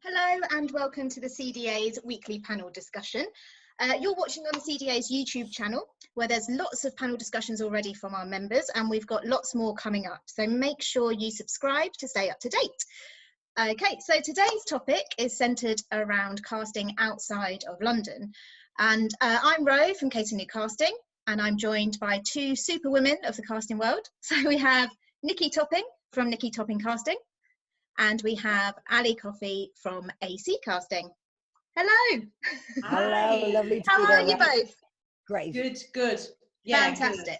Hello and welcome to the CDA's weekly panel discussion. You're watching on the CDA's YouTube channel where there's lots of panel discussions already from our members, and we've got lots more coming up. So make sure you subscribe to stay up to date. Okay, so today's topic is centred around casting outside of London. And I'm Ro from Cater New Casting, and I'm joined by two super women of the casting world. So we have Nicci Topping from Nicci Topping Casting, and we have Ali Coffey from AC Casting. Hello. Hello, lovely to How be there. are you both? Great. Good. Yeah, fantastic.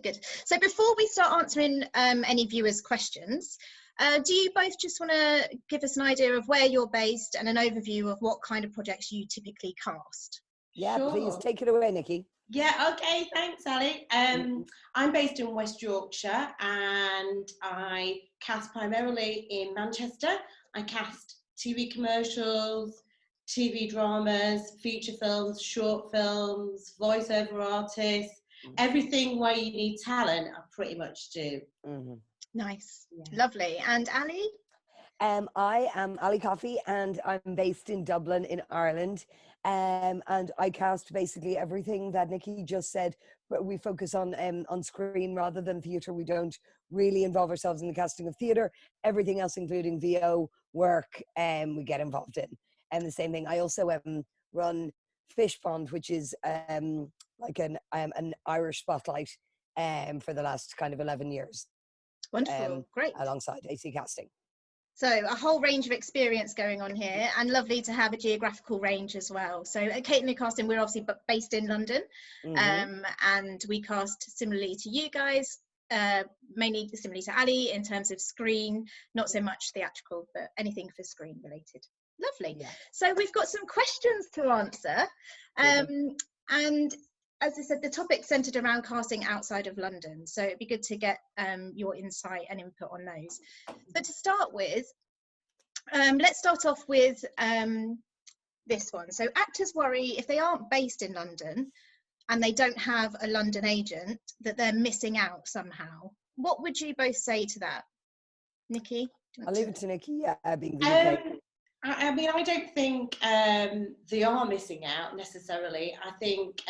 Good. So before we start answering any viewers' questions, do you both just want to give us an idea of where you're based and an overview of what kind of projects you typically cast? Yeah, Sure. Please take it away, Nicci. Yeah, okay, thanks, Ali. I'm based in West Yorkshire and I cast primarily in Manchester. I cast TV commercials, TV dramas, feature films, short films, voiceover artists, everything where you need talent, I pretty much do. Nice, lovely. And Ali? I am Ali Coffey and I'm based in Dublin in Ireland. And I cast basically everything that Nicci just said, but we focus on screen rather than theatre. We don't really involve ourselves in the casting of theatre. Everything else, including VO work, we get involved in. And the same thing, I also run Fish Pond, which is like an Irish spotlight for the last kind of 11 years. Wonderful, great. Alongside AC Casting. So a whole range of experience going on here, and lovely to have a geographical range as well. So at Cater New Casting, we're obviously based in London, and we cast similarly to you guys, mainly similarly to Ali in terms of screen, not so much theatrical, but anything for screen related. Lovely. Yeah. So we've got some questions to answer, and as I said, the topic's centred around casting outside of London, so it'd be good to get your insight and input on those. So to start with, let's start off with this one. So actors worry if they aren't based in London and they don't have a London agent that they're missing out somehow. What would you both say to that? Nicci? I'll leave it to Nicci, being the UK. I mean, I don't think they are missing out necessarily. I think,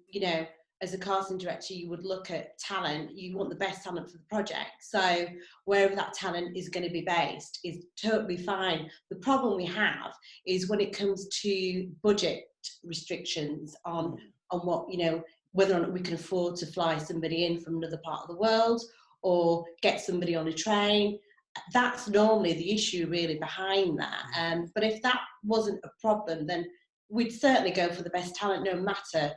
you know, as a casting director, you would look at talent. You want the best talent for the project. So wherever that talent is going to be based is totally fine. The problem we have is when it comes to budget restrictions on what, you know, whether or not we can afford to fly somebody in from another part of the world or get somebody on a train. That's normally the issue really behind that. But if that wasn't a problem, then we'd certainly go for the best talent, no matter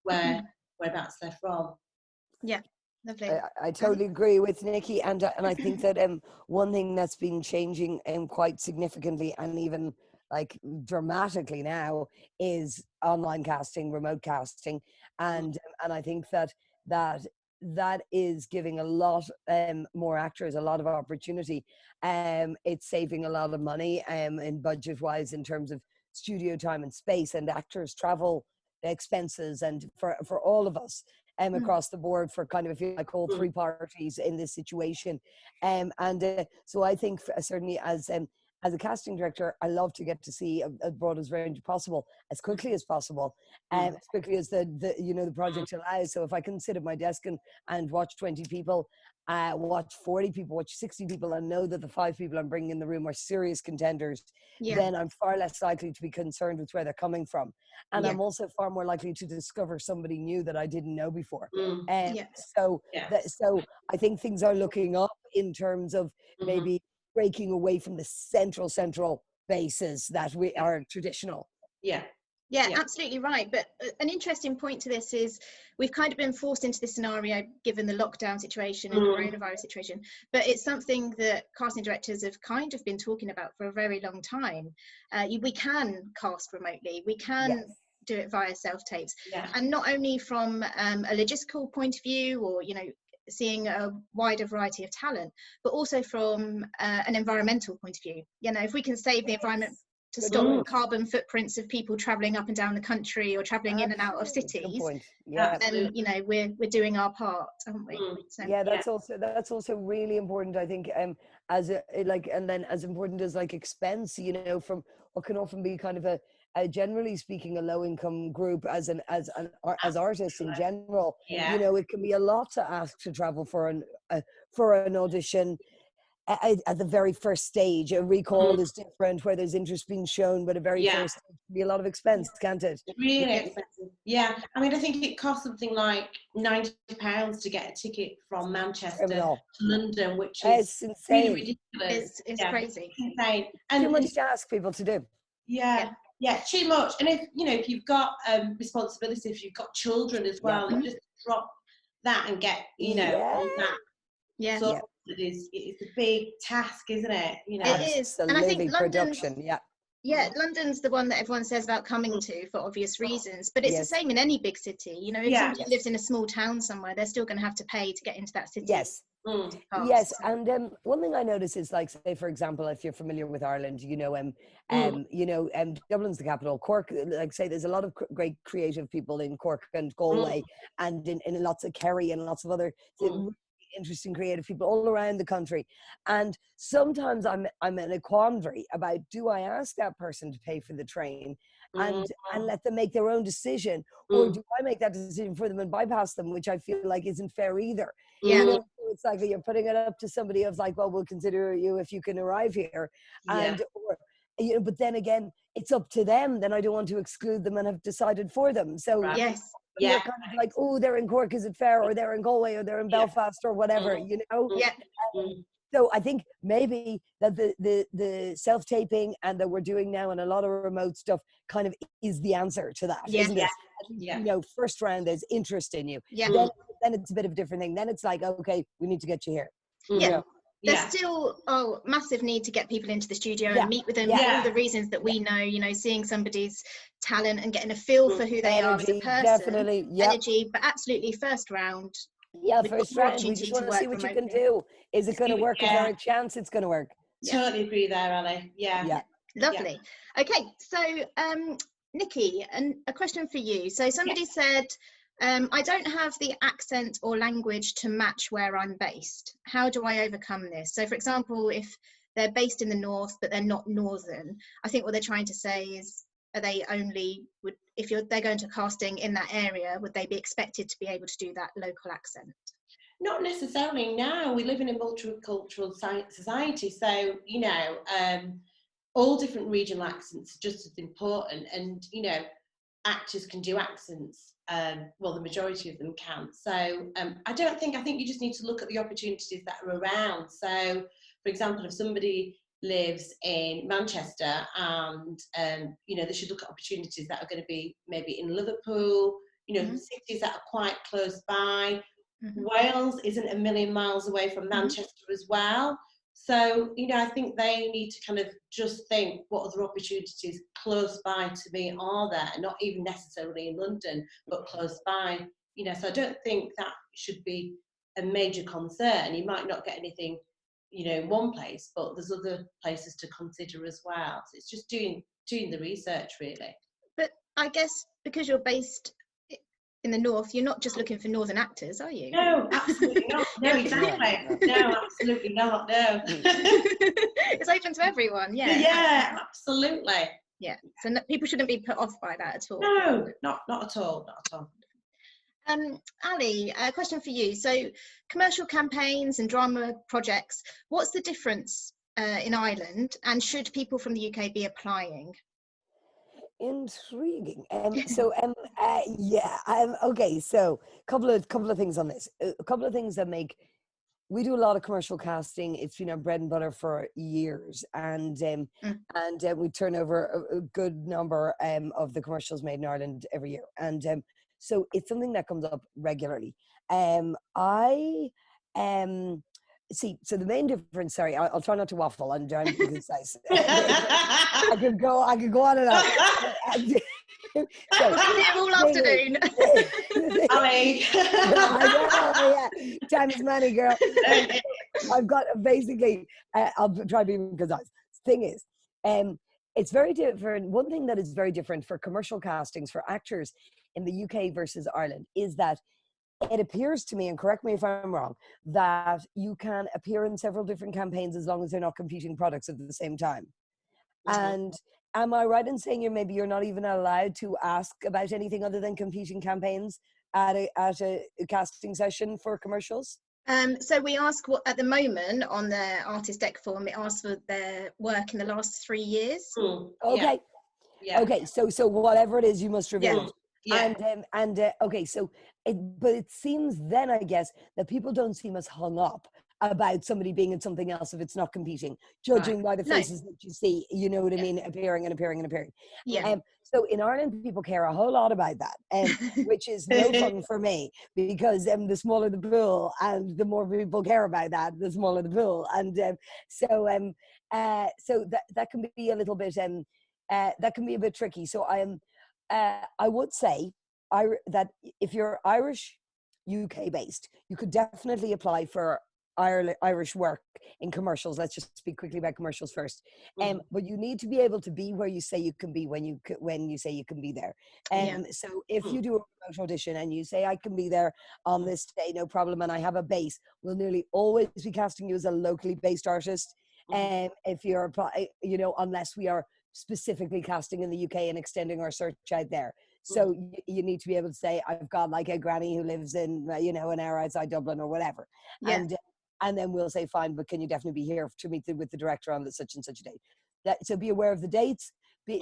whereabouts they're from. Yeah, lovely. I totally agree with Nicci, and I think that one thing that's been changing quite significantly and even like dramatically now is online casting, remote casting, and I think that is giving a lot more actors a lot of opportunity. It's saving a lot of money in budget wise in terms of studio time and space and actors travel expenses, and for all of us across the board, for kind of, if you like, all three parties in this situation. So I think certainly as a casting director, I love to get to see as broad as range as possible, as quickly as possible, as quickly as the project allows. So if I can sit at my desk and watch 20 people, watch 40 people, watch 60 people, and know that the 5 people I'm bringing in the room are serious contenders, then I'm far less likely to be concerned with where they're coming from. And I'm also far more likely to discover somebody new that I didn't know before. So I think things are looking up in terms of maybe breaking away from the central bases that we are traditional. Yeah, absolutely right. But an interesting point to this is we've kind of been forced into this scenario given the lockdown situation and coronavirus situation, but it's something that casting directors have kind of been talking about for a very long time. We can cast remotely, we can do it via self-tapes, and not only from a logistical point of view, or, you know, seeing a wider variety of talent, but also from an environmental point of view. You know, if we can save the environment to stop carbon footprints of people traveling up and down the country or traveling in and out of cities, good point. Yeah, then you know we're doing our part, aren't we? So, yeah, that's also really important, I think, as a, like, and then as important as like expense, you know, from what can often be kind of a generally speaking a low income group as artists in general. You know, it can be a lot to ask to travel for an audition. At the very first stage, a recall is different, where there's interest being shown, but a very first stage can be a lot of expense, can't it? Really expensive. Yeah, I mean, I think it costs something like £90 to get a ticket from Manchester to London, which is insane. really ridiculous. It's crazy. It's insane. And too much to ask people to do. Yeah, too much. And if you know, if you've got responsibility, if you've got children as well, and just drop that and get all that. Yeah. So it's a big task, isn't it? You know, it is. And I think production. London's the one that everyone says about coming to for obvious reasons, but it's the same in any big city. You know, if somebody lives in a small town somewhere, they're still going to have to pay to get into that city. Yes. Yes, and one thing I notice is, like, say for example, if you're familiar with Ireland, Dublin's the capital. Cork, like, say, there's a lot of great creative people in Cork and Galway, and in lots of Kerry and lots of other interesting creative people all around the country. And sometimes I'm in a quandary about, do I ask that person to pay for the train and let them make their own decision, or do I make that decision for them and bypass them, which I feel like isn't fair either. You know, it's like you're putting it up to somebody of like, well, we'll consider you if you can arrive here, and or, you know, but then again, it's up to them. Then I don't want to exclude them and have decided for them. So you're kind of like, oh, they're in Cork, is it fair? Or they're in Galway, or they're in Belfast, or whatever, you know? So I think maybe that the self-taping and that we're doing now and a lot of remote stuff kind of is the answer to that, isn't it? You know, first round, there's interest in you. Then it's a bit of a different thing. Then it's like, okay, we need to get you here. You know? There's still massive need to get people into the studio and meet with them for all the reasons that we know, you know, seeing somebody's talent and getting a feel for who they are as a person. Definitely, energy, but absolutely first round. First round, we just want to see what you can do. Is it going to work? Is there a chance it's going to work? Totally agree there, Ali. Lovely. Okay, so Nicci, a question for you. So somebody said, I don't have the accent or language to match where I'm based. How do I overcome this? So for example, if they're based in the north but they're not northern, I think what they're trying to say is, they're going to casting in that area, would they be expected to be able to do that local accent? Not necessarily. Now we live in a multicultural society, so you know, all different regional accents are just as important, and you know, actors can do accents. Well, the majority of them can. So I think you just need to look at the opportunities that are around. So, for example, if somebody lives in Manchester and you know, they should look at opportunities that are going to be maybe in Liverpool, you know, cities that are quite close by. Wales isn't a million miles away from Manchester as well. So, you know, I think they need to kind of just think, what other opportunities close by to me are there? Not even necessarily in London, but close by. You know, so I don't think that should be a major concern. You might not get anything, you know, in one place, but there's other places to consider as well. So it's just doing the research, really. But I guess because you're based in the north, you're not just looking for northern actors, are you? No, absolutely not. No, exactly. No, absolutely not. No. It's open to everyone. Yeah, absolutely. Yeah, so people shouldn't be put off by that at all. No, not at all. Not at all. Ali, a question for you. So commercial campaigns and drama projects, what's the difference in Ireland, and should people from the UK be applying? Intriguing. Okay, so couple of things on this. A couple of things that we do a lot of commercial casting. It's been our bread and butter for years, and we turn over a good number of the commercials made in Ireland every year, and so it's something that comes up regularly. See, so the main difference, sorry, I'll try not to waffle, I'm trying to be concise. I could go on and on. So, all afternoon. Ali. Time is money, girl. I've got basically, I'll try to be concise. Thing is, it's very different. One thing that is very different for commercial castings for actors in the UK versus Ireland is that it appears to me, and correct me if I'm wrong, that you can appear in several different campaigns as long as they're not competing products at the same time. And am I right in saying you're not even allowed to ask about anything other than competing campaigns at a casting session for commercials? So we ask what at the moment on the artist deck form, it asks for their work in the last 3 years. Okay. Yeah. Okay. So whatever it is, you must reveal. Yeah. Okay. So but it seems then, I guess, that people don't seem as hung up about somebody being in something else if it's not competing, judging by the faces that you see, you know what I mean, appearing. Yeah. So in Ireland, people care a whole lot about that, which is no fun for me, because the smaller the pool and the more people care about that, the smaller the pool. And so that can be a little bit, that can be a bit tricky. So I would say that if you're Irish, UK based, you could definitely apply for Irish work in commercials. Let's just speak quickly about commercials first. But you need to be able to be where you say you can be when you say you can be there. So if you do a remote audition and you say I can be there on this day, no problem, and I have a base, we'll nearly always be casting you as a locally based artist. If you're, unless we are specifically casting in the UK and extending our search out there. So you need to be able to say, I've got like a granny who lives in, an hour outside Dublin or whatever. And then we'll say, fine, but can you definitely be here to meet with the director on such and such a date? So be aware of the dates.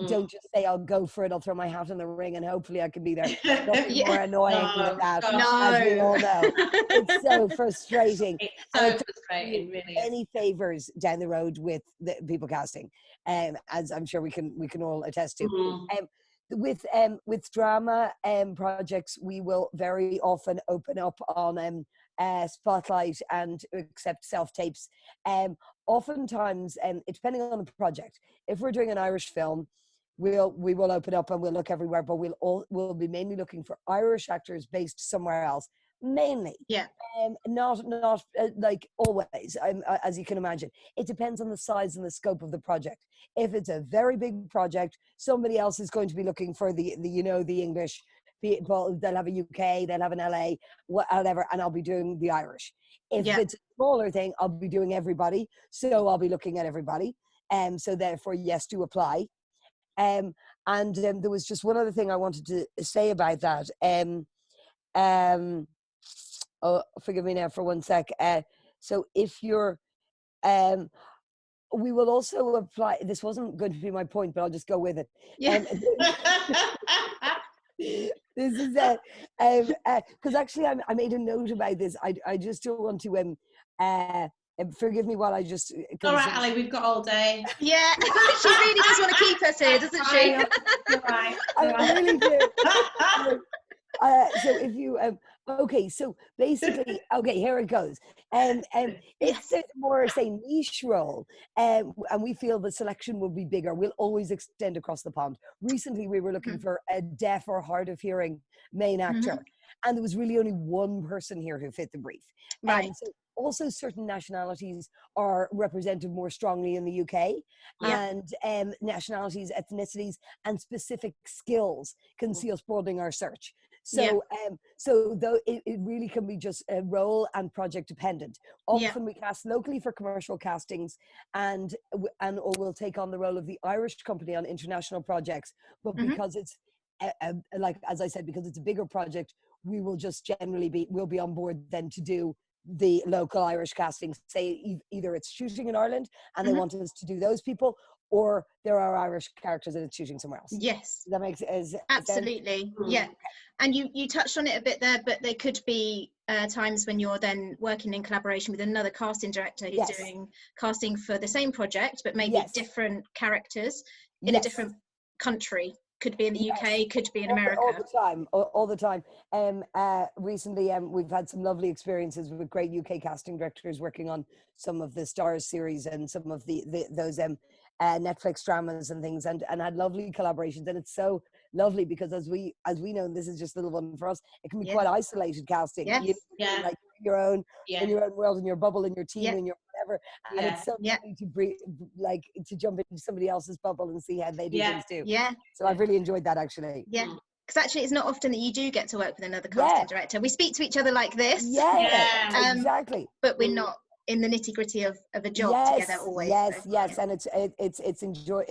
Don't just say, I'll go for it, I'll throw my hat in the ring and hopefully I can be there. Nothing more annoying than that, as we all know. It's so frustrating. It's so frustrating, really. Any favors down the road with the people casting, as I'm sure we can all attest to. With drama projects, we will very often open up on Spotlight and accept self-tapes. Oftentimes, depending on the project, if we're doing an Irish film, we will open up and we'll look everywhere, but we'll be mainly looking for Irish actors based somewhere else. Mainly, not like always. As you can imagine, it depends on the size and the scope of the project. If it's a very big project, somebody else is going to be looking for the English people. They'll have a UK, they'll have an LA, whatever, and I'll be doing the Irish. If it's a smaller thing, I'll be doing everybody, so I'll be looking at everybody. So therefore, yes, do apply. And there was just one other thing I wanted to say about that. Oh, forgive me now for one sec. So if you're, we will also apply, this wasn't going to be my point, but I'll just go with it. This is because actually I made a note about this. I just don't want to, forgive me while I just... All right, Ali, we've got all day. Yeah, she really does want to keep us here, doesn't she? You're right. I really do. So if you okay, so basically, okay, here it goes. It's a more, say, niche role, and we feel the selection will be bigger. We'll always extend across the pond. Recently, we were looking for a deaf or hard of hearing main actor, and there was really only one person here who fit the brief. Right. So also, certain nationalities are represented more strongly in the UK, and nationalities, ethnicities, and specific skills can see us broadening our search. So, so though it really can be just a role and project dependent. Often we cast locally for commercial castings, or we'll take on the role of the Irish company on international projects. But because it's like, as I said, because it's a bigger project, we will just generally we'll be on board then to do the local Irish casting. Say either it's shooting in Ireland and they want us to do those people, or there are Irish characters and it's shooting somewhere else. Yes. That makes absolutely. Yeah. And you touched on it a bit there, but there could be times when you're then working in collaboration with another casting director who's doing casting for the same project, but maybe different characters in a different country. Could be in the UK, could be in America. All the time. Recently, we've had some lovely experiences with great UK casting directors working on some of the Stars series and some of those Netflix dramas and things, and had lovely collaborations. And it's so lovely because as we know, this is just a little one for us. It can be quite isolated casting. Yes. Like your own in your own world, in your bubble, in your team, in your whatever. And it's so lovely to breathe, like to jump into somebody else's bubble and see how they do things too. Yeah. So I've really enjoyed that actually. Yeah. Because actually, it's not often that you do get to work with another casting director. We speak to each other like this. Yeah, exactly. But we're not in the nitty gritty of a job together always. Yes, and it's enjoyable